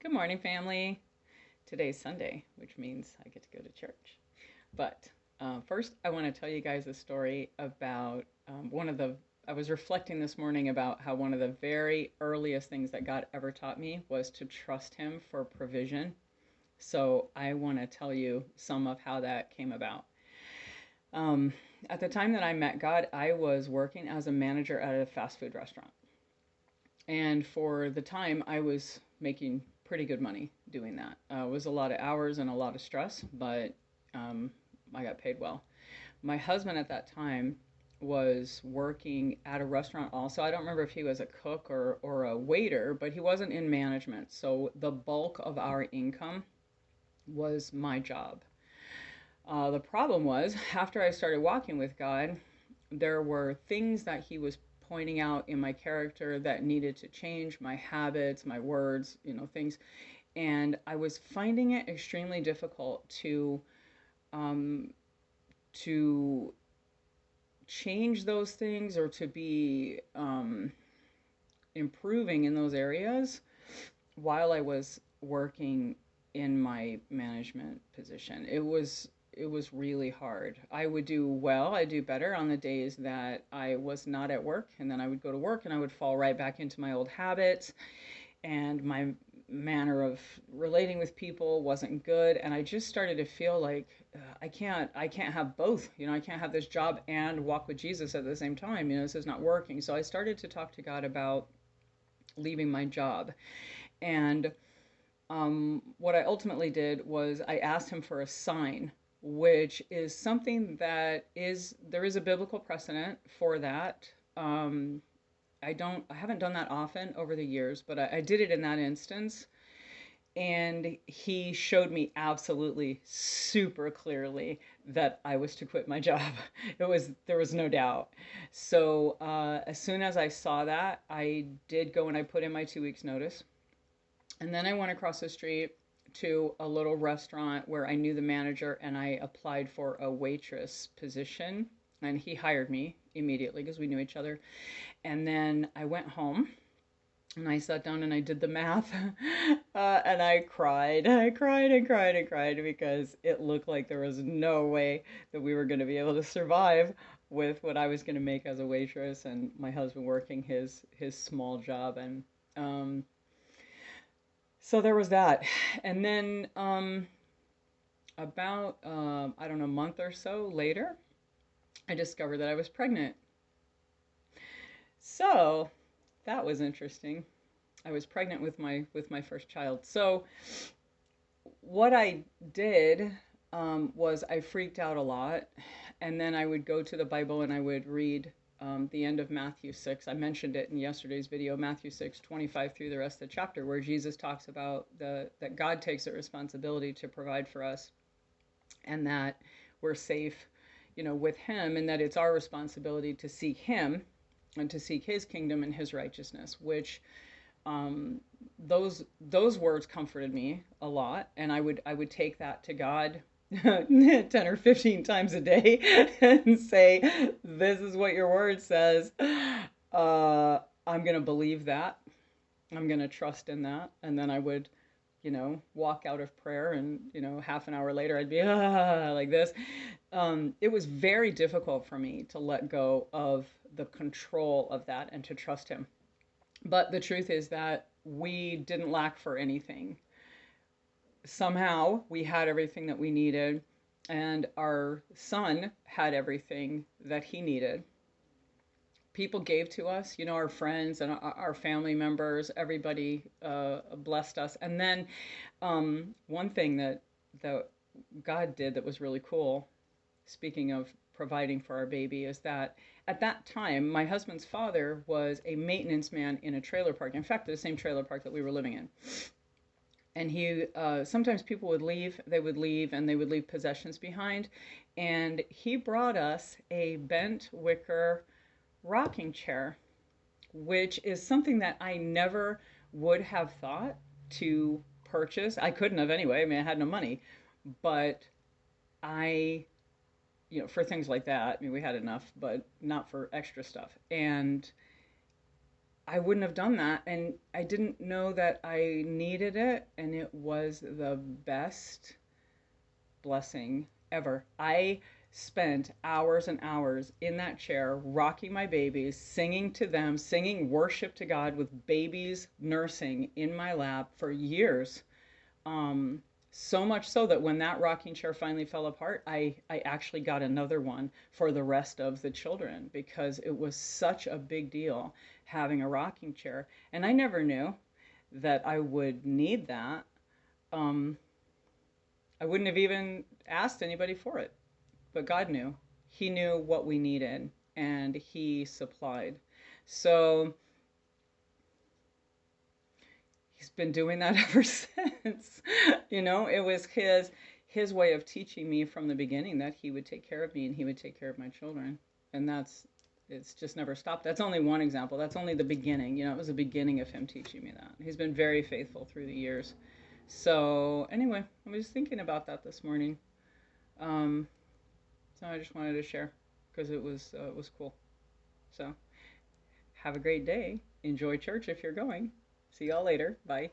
Good morning, family. Today's Sunday, which means I get to go to church. But first, I want to tell you guys a story about one of the. I was reflecting this morning about how one of the very earliest things that God ever taught me was to trust Him for provision. So I want to tell you some of how that came about. Um, at the time that I met God, I was working as a manager at a fast food restaurant. And for the time, I was making pretty good money doing that. It was a lot of hours and a lot of stress, but um, I got paid well. My husband at that time was working at a restaurant also. I don't remember if he was a cook or a waiter, but he wasn't in management. So the bulk of our income was my job. The problem was, after I started walking with God, there were things that He was pointing out in my character that needed to change, my habits, my words, things. And I was finding it extremely difficult um, to change those things or to be improving in those areas while I was working in my management position. It was really hard. I would do well, I do better on the days that I was not at work, and then I would go to work and I would fall right back into my old habits, and my manner of relating with people wasn't good, and I just started to feel like I can't have both. I can't have this job and walk with Jesus at the same time. This is not working. So I started to talk to God about leaving my job. And what I ultimately did was I asked him for a sign, which is something that there is a biblical precedent for that. I haven't done that often over the years, but I did it in that instance. And he showed me absolutely super clearly that I was to quit my job. There was no doubt. So as soon as I saw that, I did go and I put in my 2 weeks notice. And then I went across the street to a little restaurant where I knew the manager, and I applied for a waitress position. And he hired me immediately because we knew each other. And then I went home and I sat down and I did the math. And I cried. I cried and cried and cried because it looked like there was no way that we were going to be able to survive with what I was going to make as a waitress and my husband working his small job. And so there was that. And then about, I don't know, a month or so later, I discovered that I was pregnant. So that was interesting. I was pregnant with my first child. So what I did was I freaked out a lot, and then I would go to the Bible and I would read the end of Matthew 6. I mentioned it in yesterday's video, Matthew 6:25 through the rest of the chapter, where Jesus talks about that God takes the responsibility to provide for us, and that we're safe, with Him, and that it's our responsibility to seek Him and to seek His kingdom and His righteousness, which um, those words comforted me a lot, and I would take that to God 10 or 15 times a day and say, this is what your word says. I'm going to believe that. I'm going to trust in that. And then I would, walk out of prayer, and, half an hour later, I'd be like this. It was very difficult for me to let go of the control of that and to trust Him. But the truth is that we didn't lack for anything. Somehow we had everything that we needed, and our son had everything that he needed. People gave to us, our friends and our family members, everybody blessed us. And then one thing that God did that was really cool, speaking of providing for our baby, is that at that time, my husband's father was a maintenance man in a trailer park. In fact, the same trailer park that we were living in. And he sometimes people would leave, they would leave, and they would leave possessions behind. And he brought us a bent wicker rocking chair, which is something that I never would have thought to purchase. I couldn't have anyway. I mean, I had no money. But I, for things like that, I mean, we had enough, but not for extra stuff. And I wouldn't have done that. And I didn't know that I needed it. And it was the best blessing ever. I spent hours and hours in that chair, rocking my babies, singing to them, singing worship to God with babies nursing in my lap for years. Um, so much so that when that rocking chair finally fell apart, I actually got another one for the rest of the children because it was such a big deal having a rocking chair. And I never knew that I would need that. Um, I wouldn't have even asked anybody for it, but God knew. He knew what we needed and He supplied. So He's been doing that ever since. It was his way of teaching me from the beginning that He would take care of me and He would take care of my children. And it's just never stopped. That's only one example. That's only the beginning. It was the beginning of Him teaching me that. He's been very faithful through the years. So anyway, I was thinking about that this morning. Um, so I just wanted to share because it was cool. So have a great day. Enjoy church if you're going. See y'all later. Bye.